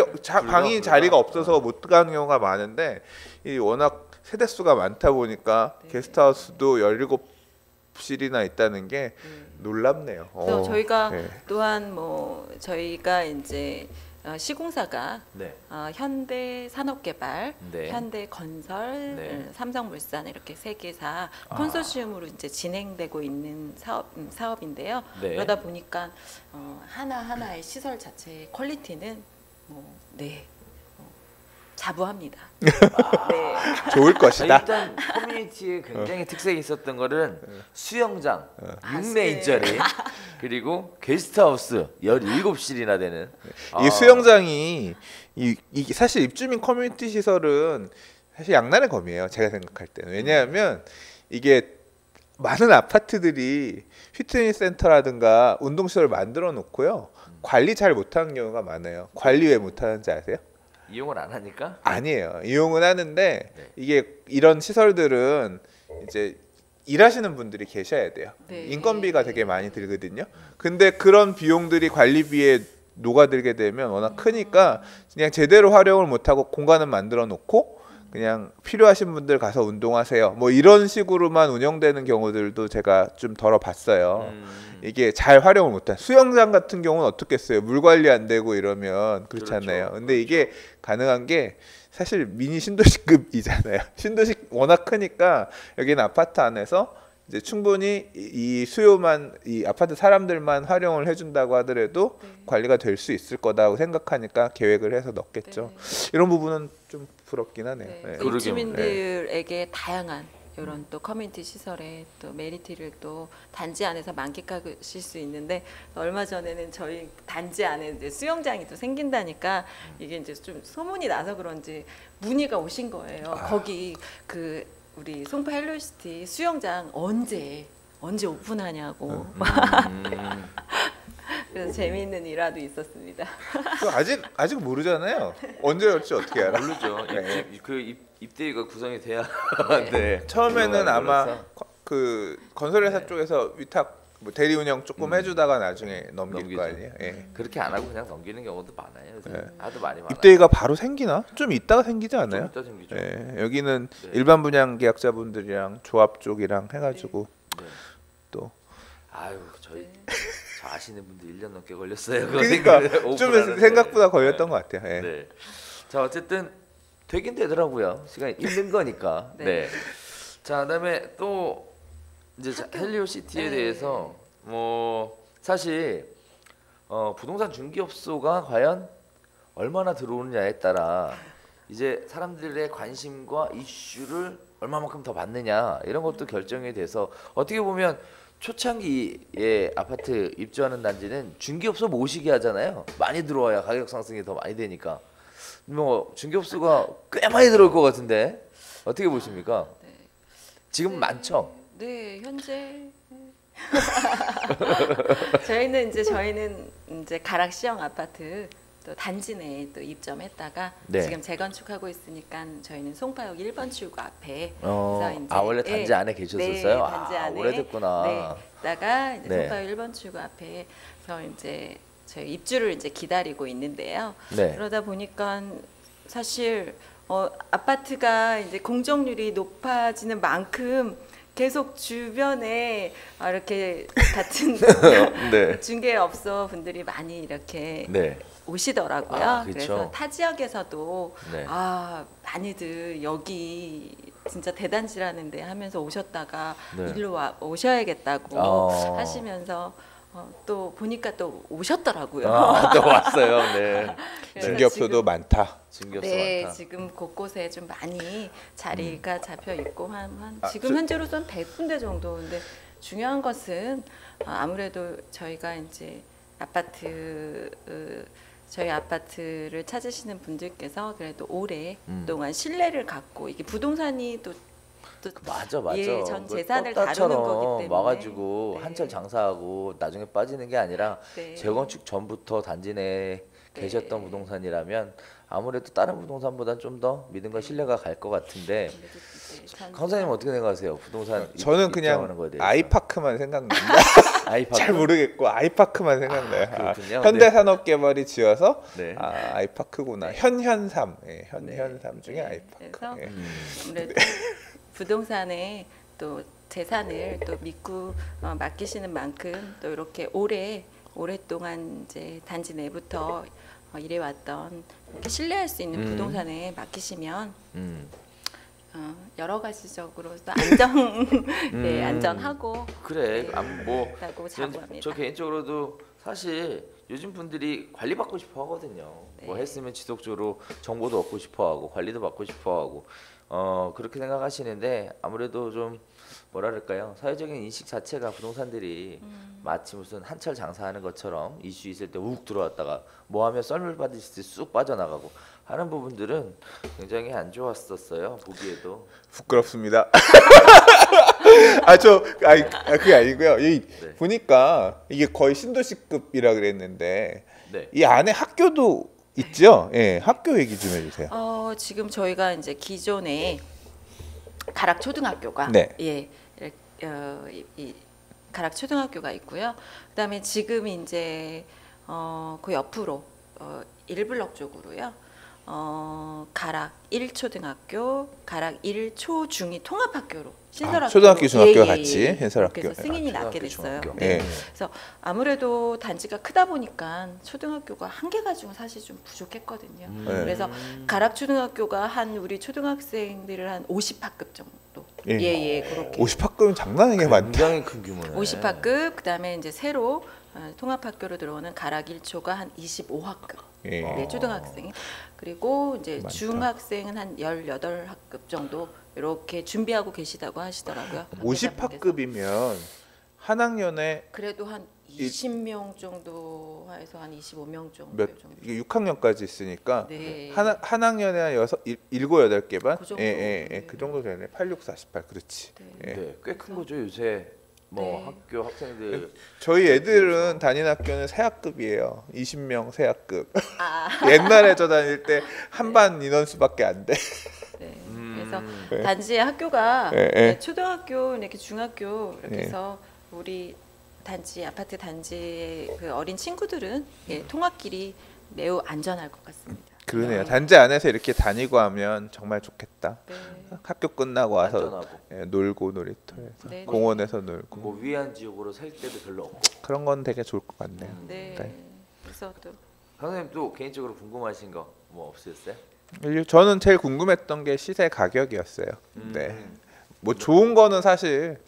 방이 자리가 없어서 못 가는 경우가 많은데 이 워낙 세대수가 많다 보니까 게스트하우스도 17실이나 있다는 게 놀랍네요. 그래서 저희가 네. 또한 뭐 저희가 이제 시공사가 네. 현대 산업개발, 네. 현대 건설, 네. 삼성물산 이렇게 세 개사 컨소시엄으로 이제 진행되고 있는 사업인데요. 네. 그러다 보니까 하나 하나의 시설 자체의 퀄리티는 자부합니다. 네. 좋을 것이다. 일단 커뮤니티에 굉장히 특색이 있었던 거는 수영장 6레인짜리 그리고 게스트하우스 17실이나 되는 이 수영장이 이게 사실 입주민 커뮤니티 시설은 사실 양날의 검이에요. 제가 생각할 때는. 왜냐하면 이게 많은 아파트들이 피트니스 센터라든가 운동시설을 만들어 놓고요. 관리 잘 못하는 경우가 많아요. 관리 왜 못하는지 아세요? 이용을 안 하니까? 아니에요. 이용은 하는데 이게 이런 시설들은 이제 일하시는 분들이 계셔야 돼요. 네. 인건비가 되게 많이 들거든요. 근데 그런 비용들이 관리비에 녹아들게 되면 워낙 크니까 그냥 제대로 활용을 못하고 공간은 만들어 놓고 그냥 필요하신 분들 가서 운동하세요. 뭐 이런 식으로만 운영되는 경우들도 제가 좀 덜어봤어요. 이게 잘 활용을 못한 수영장 같은 경우는 어떻겠어요? 물 관리 안 되고 이러면 그렇잖아요. 그렇죠. 근데 이게 가능한 게 사실 미니 신도시급이잖아요. 신도시 워낙 크니까 여기는 아파트 안에서 이제 충분히 이 수요만 이 아파트 사람들만 활용을 해준다고 하더라도 관리가 될 수 있을 거다고 생각하니까 계획을 해서 넣겠죠. 이런 부분은 좀 부럽긴 하네요. 네. 그러게요. 입주민들에게 다양한 이런 또 커뮤니티 시설의 또 메리트를 또 단지 안에서 만끽하실 수 있는데 얼마 전에는 저희 단지 안에 이제 수영장이 또 생긴다니까 이게 이제 좀 소문이 나서 그런지 문의가 오신 거예요. 거기 그 우리 송파 헬로시티 수영장 언제 오픈하냐고. 그래서 재미있는 일화도 있었습니다. 아직 모르잖아요. 언제 열지 어떻게 알아? 모르죠. 네. 입대가 구성이 돼야. 네. 처음에는 아마 그래서. 그 건설회사 쪽에서 위탁 뭐 대리 운영 조금 해주다가 나중에 넘길 넘기죠. 거 아니에요. 예. 그렇게 안 하고 그냥 넘기는 경우도 많아요. 요새. 아주 많이 많아요. 입대가 바로 생기나? 좀 있다가 생기지 않아요? 좀 이따 생기죠. 예. 여기는 네. 일반 분양 계약자분들이랑 조합 쪽이랑 해가지고 네. 또 아유 저 아시는 분들 1년 넘게 걸렸어요. 그러니까 오픈하는데. 좀 생각보다 걸렸던 것 같아요. 예. 네. 자 어쨌든 되긴 되더라고요. 시간이 있는 거니까. 네. 네. 자 그다음에 또 이제 헬리오시티에 대해서 뭐 사실 부동산 중개업소가 과연 얼마나 들어오느냐에 따라 이제 사람들의 관심과 이슈를 얼마만큼 더 받느냐 이런 것도 결정이 돼서 어떻게 보면 초창기에 아파트 입주하는 단지는 중개업소 모시게 하잖아요. 많이 들어와야 가격 상승이 더 많이 되니까. 뭐 중개업소가 꽤 많이 들어올 것 같은데 어떻게 보십니까? 지금 많죠. 네, 현재 저희는 이제 가락시형 아파트 또 단지 내에 또 입점했다가 네. 지금 재건축하고 있으니까 저희는 송파역 1번 출구 앞에 원래 단지 안에 계셨었어요? 네, 단지 안에 오래됐구나. 네, 다가 이제 네. 송파역 1번 출구 앞에서 이제 저희 입주를 이제 기다리고 있는데요. 네. 그러다 보니까 사실 아파트가 이제 공정률이 높아지는 만큼 계속 주변에 이렇게 같은 네. 중개업소 분들이 많이 이렇게 네. 오시더라고요. 아, 그쵸. 그래서 타 지역에서도 네. 많이들 여기 진짜 대단지라는데 하면서 오셨다가 네. 일로 오셔야겠다고 하시면서 또 보니까 또 오셨더라고요. 또 왔어요. 네. 그래서 중개업소도 지금, 많다. 중개업소 네, 많다. 지금 곳곳에 좀 많이 자리가 잡혀 있고 지금 저- 현재로서는 100군데 정도인데 중요한 것은 아무래도 저희가 이제 저희 아파트를 찾으시는 분들께서 그래도 오랫동안 신뢰를 갖고 이게 부동산이 또 맞아. 예, 전 그 재산을 떴다처럼 다루는 거기 때문에. 와가지고 네. 한철 장사하고 나중에 빠지는 게 아니라 네. 재건축 전부터 단지 내에 계셨던 네. 부동산이라면 아무래도 다른 부동산보다 좀 더 믿음과 신뢰가 갈 것 같은데 아무래도 이제 전 강사님 어떻게 생각하세요? 부동산 저는 입장하는 그냥 거에 대해서. 아이파크만 생각납니다. 아이파크? 잘 모르겠고 아이파크만 생각나요. 그렇군요. 현대산업개발이 지어서 네. 아이파크구나. 현현삼, 현현삼 중에 네. 아이파크. 그래서 예. 아무래도 부동산에 또 재산을 또 믿고 맡기시는 만큼 또 이렇게 오랫동안 이제 단지 내부터 일해왔던 이렇게 신뢰할 수 있는 부동산에 맡기시면 여러 가지적으로도 네, 안전하고 그래. 네, 뭐 라고 자부합니다. 저 개인적으로도 사실 요즘 분들이 관리받고 싶어 하거든요. 뭐 네. 했으면 지속적으로 정보도 얻고 싶어 하고 관리도 받고 싶어 하고 그렇게 생각하시는데 아무래도 좀 뭐랄까요 사회적인 인식 자체가 부동산들이 마치 무슨 한철 장사하는 것처럼 이슈 있을 때 욱 들어왔다가 뭐 하면 썰물 받으실 때 쑥 빠져나가고 하는 부분들은 굉장히 안 좋았었어요. 보기에도. 부끄럽습니다. 그게 아니고요. 네. 보니까 이게 거의 신도시급이라 그랬는데 네. 이 안에 학교도 있죠? 예, 학교 얘기 좀 해주세요. 지금 저희가 이제 기존에 가락 초등학교가 네. 이 가락 초등학교가 있고요. 그다음에 지금 이제 그 옆으로 1블럭 쪽으로요. 가락 1초등학교, 가락 1초 중이 통합학교로 신설학교 초등학교, 중학교 같이 신설학교. 그래서 승인이 났게 초등학교, 됐어요. 중학교. 네. 예. 그래서 아무래도 단지가 크다 보니까 초등학교가 한 개 가지고 사실 좀 부족했거든요. 네. 그래서 가락 초등학교가 우리 초등학생들을 한 50학급 정도. 예. 그렇게. 50학급은 장난 아니게 많다. 굉장히 큰 규모네. 50학급 그다음에 이제 새로 통합학교로 들어오는 가락 1초가 한 25학급. 예. 네, 초등학생. 그리고 이제 많다. 중학생은 한 18학급 정도 이렇게 준비하고 계시다고 하시더라고요. 50학급이면 한 학년에 그래도 한 20명 정도 해서 한 25명 정도. 이게 6학년까지 있으니까 네. 한 학년에 한 7, 8개 반? 그 정도. 예. 그 정도 되네. 8, 6, 48. 그렇지. 네. 예. 네, 꽤 큰 거죠 요새. 뭐 네. 학교 학생들 저희 애들은 다니는 학교는 새학급이에요. 20명 새학급. 아, 옛날에 저 다닐 때 한 반 인원수밖에 안 돼. 네. 그래서 네. 단지의 학교가 예, 예. 네, 초등학교 이렇게 중학교 이렇게 해서 우리 단지 아파트 단지의 그 어린 친구들은 통학길이 매우 안전할 것 같습니다. 그러네요. 단지 안에서 이렇게 다니고 하면 정말 좋겠다. 네. 학교 끝나고 와서 안전하고 놀고 놀이터에서 네. 공원에서 놀고 뭐 위안 지역으로 살 때도 별로 없고. 그런 건 되게 좋을 것 같네요. 네. 네. 그래서 또 선생님 또 개인적으로 궁금하신 거 뭐 없으셨어요? 저는 제일 궁금했던 게 시세 가격이었어요. 네. 뭐 좋은 거는 사실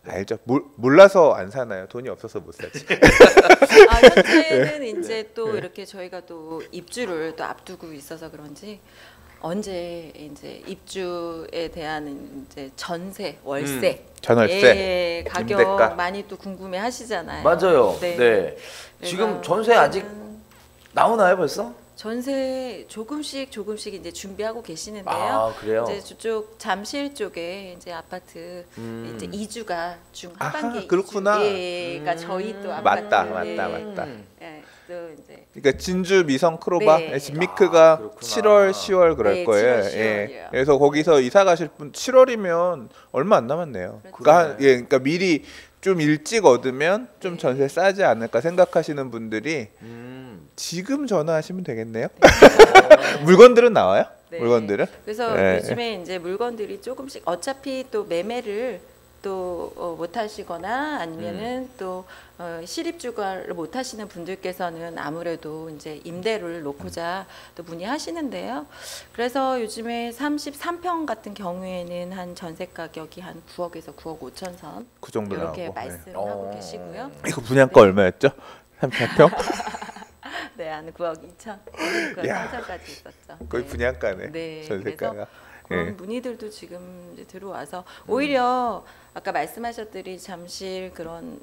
알죠. 몰라서 안 사나요? 돈이 없어서 못 사지. 현재는 네. 이제 또 이렇게 저희가 또 입주를 또 앞두고 있어서 그런지 언제 이제 입주에 대한 이제 전세, 월세, 전월세, 가격 임대가. 많이 또 궁금해하시잖아요. 맞아요. 네. 네. 지금 전세 아직 나오나요 벌써? 전세 조금씩 이제 준비하고 계시는데요. 아 그래요? 이제 저쪽 잠실 쪽에 이제 아파트 이제 이주가 중하반기에 아하, 그렇구나. 가 저희 또 아파트 맞다. 예, 또 이제 그러니까 진주 미성 크로바 네. 진미크가 아, 그렇구나. 7월 10월 그럴 네, 거예요. 7월, 10월 예. 이요. 그래서 거기서 이사 가실 분 7월이면 얼마 안 남았네요. 그렇죠. 그러니까 미리 좀 일찍 얻으면 좀 전세 싸지 않을까 생각하시는 분들이 지금 전화하시면 되겠네요. 물건들은 나와요? 네. 물건들은? 그래서 네. 요즘에 이제 물건들이 조금씩 어차피 또 매매를 또 못 하시거나 아니면은 또 실입주거를 못 하시는 분들께서는 아무래도 이제 임대료를 놓고자 또 문의하시는데요. 그래서 요즘에 33평 같은 경우에는 한 전세 가격이 한 9억에서 9억 5천 선 그 정도 이렇게 나오고. 말씀하고 계시고요. 이거 분양가 얼마였죠? 34평? 네, 한 9억 2천, 9억 야. 3천까지 있었죠. 거의 네. 분양가네. 네, 전세가가. 그런 예. 문의들도 지금 이제 들어와서 오히려 아까 말씀하셨듯이 잠실 그런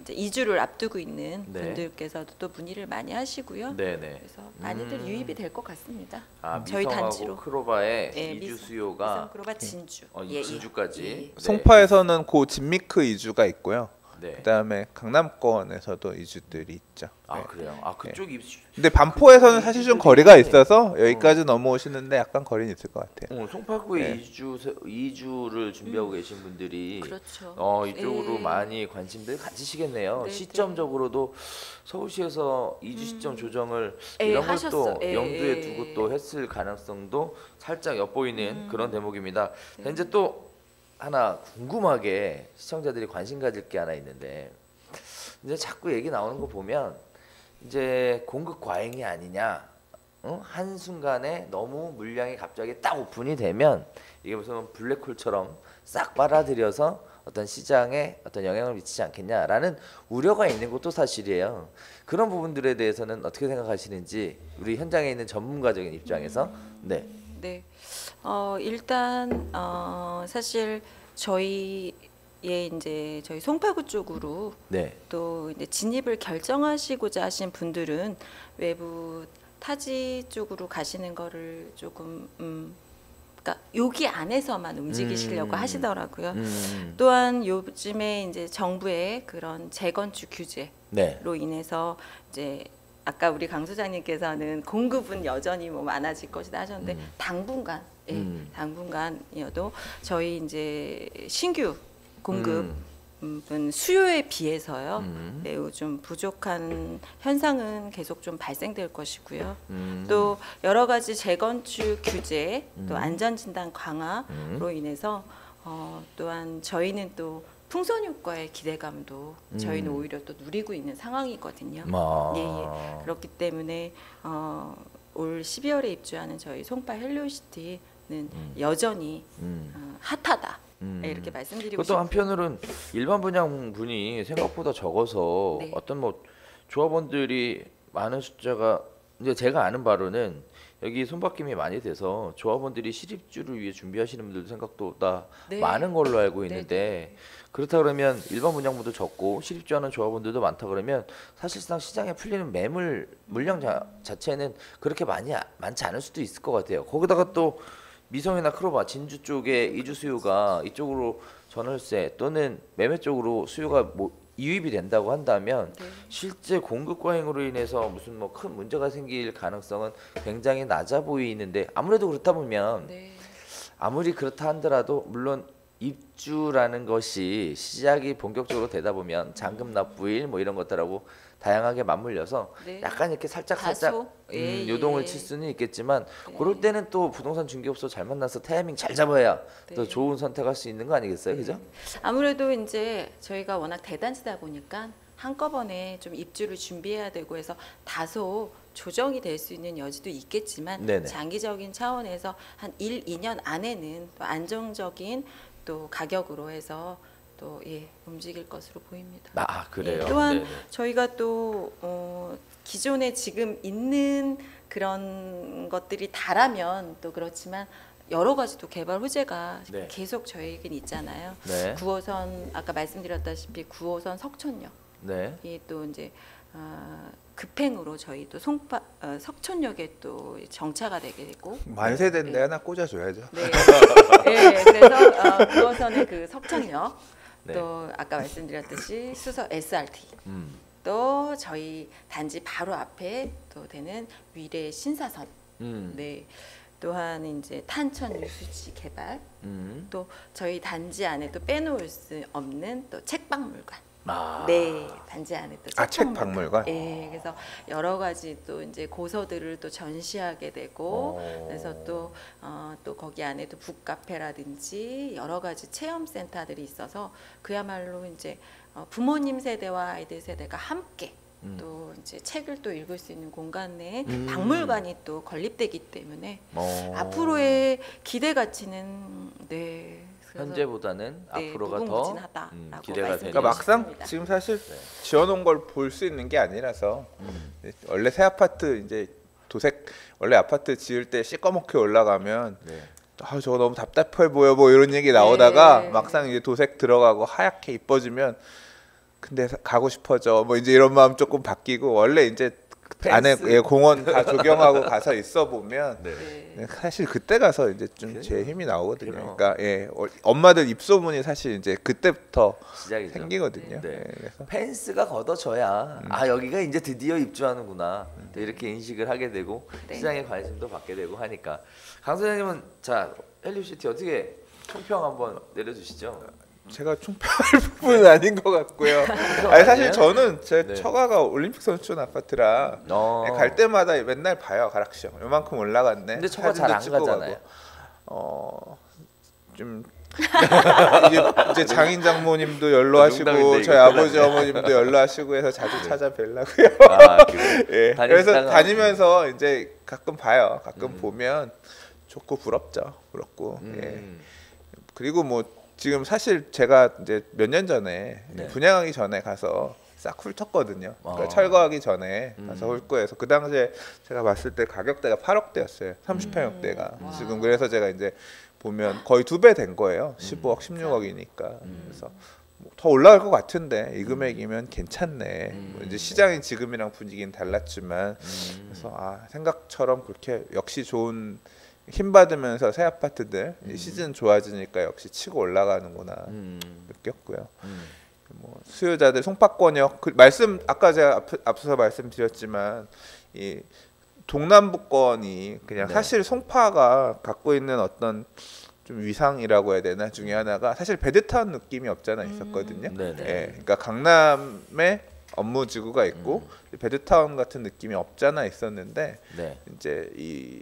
이제 이주를 앞두고 있는 네. 분들께서도 또 문의를 많이 하시고요. 네네. 그래서 많이들 유입이 될 것 같습니다. 아, 저희 미성하고 단지로. 크로바의 예, 이주 미성, 수요가 미성크로바 진주. 진주까지. 예. 네. 송파에서는 고 진미크 이주가 있고요. 네. 그다음에 강남권에서도 이주들이 있죠. 아 네. 그래요. 아 그쪽 입주. 근데 반포에서는 사실 좀 거리가 네. 있어서 여기까지 넘어오시는데 약간 거리는 있을 것 같아요. 송파구에 네. 이주를 준비하고 계신 분들이 그렇죠. 이쪽으로 예. 많이 관심들 가지시겠네요. 네, 시점적으로도 서울시에서 이주 시점 조정을 예, 이런 걸 또 하셨어. 예, 염두에 예. 두고 또 했을 가능성도 살짝 엿보이는 그런 대목입니다. 네. 이제 또 하나 궁금하게 시청자들이 관심 가질 게 하나 있는데 이제 자꾸 얘기 나오는 거 보면 이제 공급 과잉이 아니냐, 한 순간에 너무 물량이 갑자기 딱 오픈이 되면 이게 무슨 블랙홀처럼 싹 빨아들여서 어떤 시장에 어떤 영향을 미치지 않겠냐라는 우려가 있는 것도 사실이에요. 그런 부분들에 대해서는 어떻게 생각하시는지 우리 현장에 있는 전문가적인 입장에서 네. 네. 일단 사실 저희의 이제 저희 송파구 쪽으로 네. 또 이제 진입을 결정하시고자 하신 분들은 외부 타지 쪽으로 가시는 거를 조금 그러니까 여기 안에서만 움직이시려고 하시더라고요. 또한 요즘에 이제 정부의 그런 재건축 규제로 네. 인해서 이제 아까 우리 강 소장님께서는 공급은 여전히 뭐 많아질 것이다 하셨는데 당분간 당분간이어도 저희 이제 신규 공급은 수요에 비해서요 매우 좀 부족한 현상은 계속 좀 발생될 것이고요. 또 여러 가지 재건축 규제, 또 안전진단 강화로 인해서 또한 저희는 또 풍선 효과의 기대감도 저희는 오히려 또 누리고 있는 상황이거든요. 예. 그렇기 때문에 올 12월에 입주하는 저희 송파 헬로시티는 여전히 핫하다. 네, 이렇게 말씀드리고 그것도 싶어요. 한편으로는 일반 분양분이 생각보다 적어서 네. 어떤 뭐 조합원들이 많은 숫자가 이제 제가 아는 바로는 여기 손바뀜이 많이 돼서 조합원들이 실입주를 위해 준비하시는 분들도 생각보다 네. 많은 걸로 알고 있는데 그렇다 그러면 일반 분양분도 적고 실입주하는 조합원들도 많다 그러면 사실상 시장에 풀리는 매물 물량 자체는 그렇게 많지 않을 수도 있을 것 같아요. 거기다가 또 미성이나 크로바 진주 쪽에 이주 수요가 이쪽으로 전월세 또는 매매 쪽으로 수요가 뭐 유입이 된다고 한다면 실제 공급 과잉으로 인해서 무슨 뭐 큰 문제가 생길 가능성은 굉장히 낮아 보이는데 아무래도 그렇다 보면 아무리 그렇다 한더라도 물론 입주라는 것이 시작이 본격적으로 되다 보면 잔금 납부일 뭐 이런 것들하고 다양하게 맞물려서 약간 이렇게 살짝 요동을 칠 수는 있겠지만 그럴 때는 또 부동산 중개업소 잘 만나서 타이밍 잘 잡아야 또 좋은 선택할 수 있는 거 아니겠어요, 그죠? 아무래도 이제 저희가 워낙 대단지다 보니까 한꺼번에 좀 입주를 준비해야 되고 해서 다소 조정이 될 수 있는 여지도 있겠지만 장기적인 차원에서 한 1, 2년 안에는 또 안정적인 또 가격으로 해서 또 움직일 것으로 보입니다. 아 그래요. 또한 저희가 또 기존에 지금 있는 그런 것들이 다라면 또 그렇지만 여러 가지 또 개발 호재가 계속 저희에겐 있잖아요. 9호선 아까 말씀드렸다시피 9호선 석촌역 이 또 이제 급행으로 저희 또 송파 석촌역에 또 정차가 되게 되고 만세된 데 하나 꽂아줘야죠. 그래서 9호선의 그 석촌역 또 아까 말씀드렸듯이 수서 SRT 또 저희 단지 바로 앞에 또 되는 위례 신사선 또한 이제 탄천 유수지 개발 또 저희 단지 안에 또 빼놓을 수 없는 또 책박물관 네, 단지 안에 또 책 박물관. 네, 그래서 여러 가지 또 이제 고서들을 또 전시하게 되고, 그래서 또 거기 안에도 북카페라든지 여러 가지 체험 센터들이 있어서 그야말로 이제 부모님 세대와 아이들 세대가 함께 또 이제 책을 또 읽을 수 있는 공간 내에 박물관이 또 건립되기 때문에 앞으로의 기대 가치는 네. 현재보다는 앞으로가 더 기대가 되는. 그러니까 막상 지금 사실 지어놓은 걸 볼 수 있는 게 아니라서 원래 새 아파트 이제 도색 원래 아파트 지을 때 시꺼멓게 올라가면 저거 너무 답답해 보여 뭐 이런 얘기 나오다가 막상 이제 도색 들어가고 하얗게 이뻐지면 근데 가고 싶어져 뭐 이제 이런 마음 조금 바뀌고 원래 이제 안에 공원 다 조경하고 가서 있어 보면 사실 그때 가서 이제 좀 제 힘이 나오거든요. 그러니까 엄마들 입소문이 사실 이제 그때부터 시작이죠. 생기거든요. 그래서 펜스가 걷어져야 여기가 이제 드디어 입주하는구나 이렇게 인식을 하게 되고 시장에 관심도 받게 되고 하니까 강 소장님은 자 헬리우시티 어떻게 총평 한번 내려주시죠. 제가 총평할 부분은 아닌 것 같고요. 아니, 사실 저는 제 처가가 올림픽 선수촌 아파트라 갈 때마다 맨날 봐요. 가락시형 요만큼 올라갔네. 근데 처가 잘 안 가잖아요. 좀 이제 장인 장모님도 연로하시고 저희 아버지 어머님도 연로하시고 해서 자주 찾아뵈려고요. 그래서 다니면서 이제 가끔 봐요. 가끔 보면 좋고 부럽죠. 부럽고. 그리고 뭐 지금 사실 제가 이제 몇 년 전에 분양하기 전에 가서 싹 훑었거든요. 그러니까 철거하기 전에 가서 훑고해서 그 당시에 제가 봤을 때 가격대가 8억대였어요. 30평형대가. 지금 그래서 제가 이제 보면 거의 2배 된 거예요. 15억, 16억이니까. 그래서 뭐 더 올라갈 것 같은데 이 금액이면 괜찮네. 뭐 이제 시장이 지금이랑 분위기는 달랐지만 그래서 생각처럼 그렇게 역시 좋은 힘 받으면서 새 아파트들 시즌 좋아지니까 역시 치고 올라가는구나 느꼈고요. 뭐 수요자들 송파권역 말씀 아까 제가 앞서서 말씀드렸지만 이 동남부권이 그냥 사실 송파가 갖고 있는 어떤 좀 위상이라고 해야 되나 중에 하나가 사실 베드타운 느낌이 없잖아 있었거든요. 그러니까 강남에 업무지구가 있고 베드타운 같은 느낌이 없잖아 있었는데 이제 이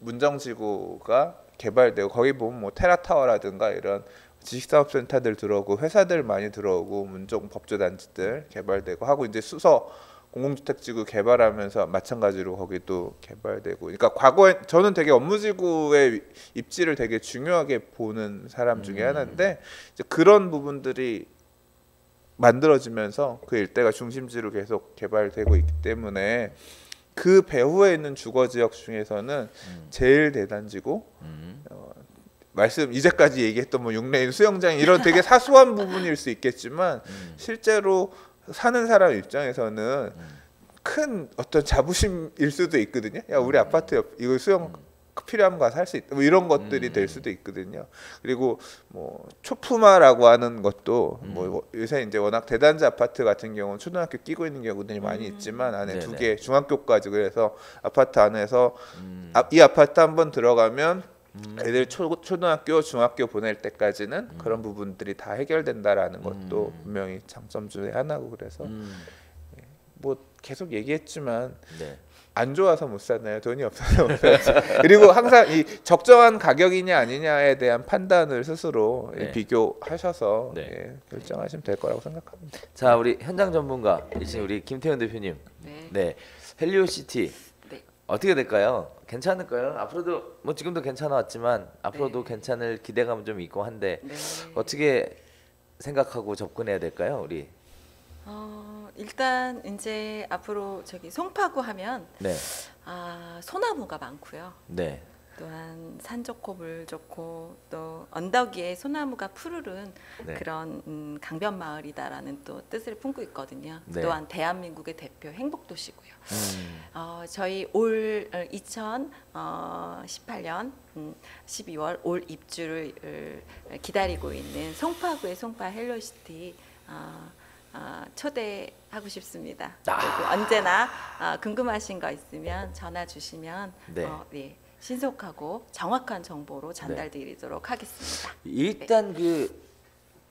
문정지구가 개발되고 거기 보면 뭐 테라타워라든가 이런 지식사업센터들 들어오고 회사들 많이 들어오고 문정 법조단지들 개발되고 하고 이제 수서 공공주택지구 개발하면서 마찬가지로 거기도 개발되고 그러니까 과거에 저는 되게 업무지구의 입지를 되게 중요하게 보는 사람 중에 하나인데 이제 그런 부분들이 만들어지면서 그 일대가 중심지로 계속 개발되고 있기 때문에 그 배후에 있는 주거지역 중에서는 제일 대단지고 말씀 이제까지 얘기했던 뭐 6레인 수영장 이런 되게 사소한 부분일 수 있겠지만 실제로 사는 사람 입장에서는 큰 어떤 자부심일 수도 있거든요. 야 우리 아파트 옆 이거 수영 필요하면 가서 할 수 있다. 뭐 이런 것들이 될 수도 있거든요. 그리고 뭐 초품화라고 하는 것도 뭐 요새 이제 워낙 대단지 아파트 같은 경우는 초등학교 끼고 있는 경우들이 많이 있지만 안에 2개 중학교까지 그래서 아파트 안에서 이 아파트 한번 들어가면 애들 초등학교 중학교 보낼 때까지는 그런 부분들이 다 해결된다라는 것도 분명히 장점 중에 하나고 그래서 뭐 계속 얘기했지만 안 좋아서 못 사나요? 돈이 없어서 못 사지. 그리고 항상 이 적정한 가격이냐 아니냐에 대한 판단을 스스로 비교하셔서 결정하시면 될 거라고 생각합니다. 자, 우리 현장 전문가이신 우리 김태현 대표님, 헬리오시티 어떻게 될까요? 괜찮을까요? 앞으로도 뭐 지금도 괜찮았지만 앞으로도 괜찮을 기대감 좀 있고 한데 어떻게 생각하고 접근해야 될까요, 우리? 일단 이제 앞으로 저기 송파구 하면 소나무가 많고요. 또한 산 좋고 물 좋고 또 언덕 위에 소나무가 푸르른 그런 강변 마을이다라는 또 뜻을 품고 있거든요. 또한 대한민국의 대표 행복도시고요. 저희 올 2018년 12월 올 입주를 기다리고 있는 송파구의 송파 헬로시티 초대하고 싶습니다. 그리고 언제나 궁금하신 거 있으면 전화 주시면 신속하고 정확한 정보로 전달드리도록 하겠습니다. 일단 그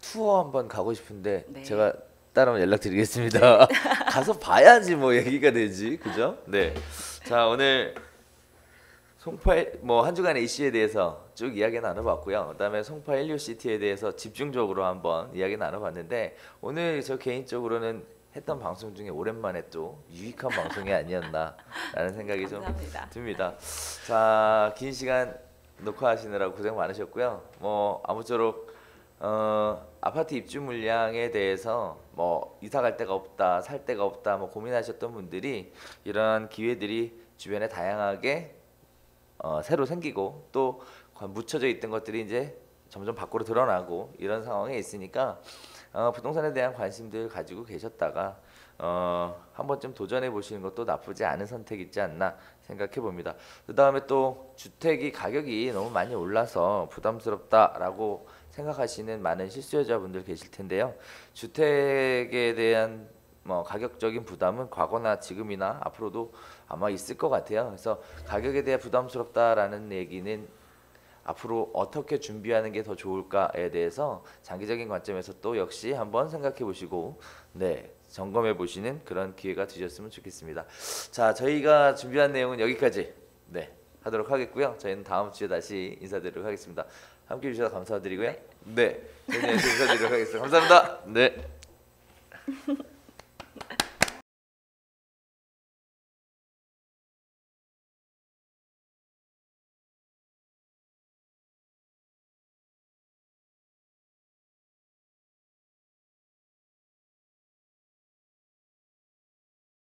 투어 한번 가고 싶은데 제가 따르면 연락드리겠습니다. 가서 봐야지 뭐 얘기가 되지, 그죠? 네. 자 오늘 뭐 한 주간의 이슈에 대해서 쭉 이야기 나눠봤고요. 그다음에 송파 헬리오시티에 대해서 집중적으로 한번 이야기 나눠봤는데 오늘 저 개인적으로는 했던 방송 중에 오랜만에 또 유익한 방송이 아니었나라는 생각이 좀 듭니다. 자, 긴 시간 녹화하시느라고 고생 많으셨고요. 뭐 아무쪼록 아파트 입주 물량에 대해서 뭐 이사 갈 데가 없다, 살 데가 없다, 뭐 고민하셨던 분들이 이러한 기회들이 주변에 다양하게 새로 생기고 또 묻혀져 있던 것들이 이제 점점 밖으로 드러나고 이런 상황에 있으니까 부동산에 대한 관심들 가지고 계셨다가 한 번쯤 도전해 보시는 것도 나쁘지 않은 선택이지 않나 생각해 봅니다. 그 다음에 또 주택이 가격이 너무 많이 올라서 부담스럽다라고 생각하시는 많은 실수요자분들 계실 텐데요. 주택에 대한 뭐 가격적인 부담은 과거나 지금이나 앞으로도 아마 있을 것 같아요. 그래서 가격에 대해 부담스럽다라는 얘기는 앞으로 어떻게 준비하는 게 더 좋을까에 대해서 장기적인 관점에서 또 역시 한번 생각해 보시고 네 점검해 보시는 그런 기회가 되셨으면 좋겠습니다. 자 저희가 준비한 내용은 여기까지 네 하도록 하겠고요. 저희는 다음 주에 다시 인사드리도록 하겠습니다. 함께 해주셔서 감사드리고요. 네 저희는 인사드리도록 하겠습니다. 감사합니다. 네.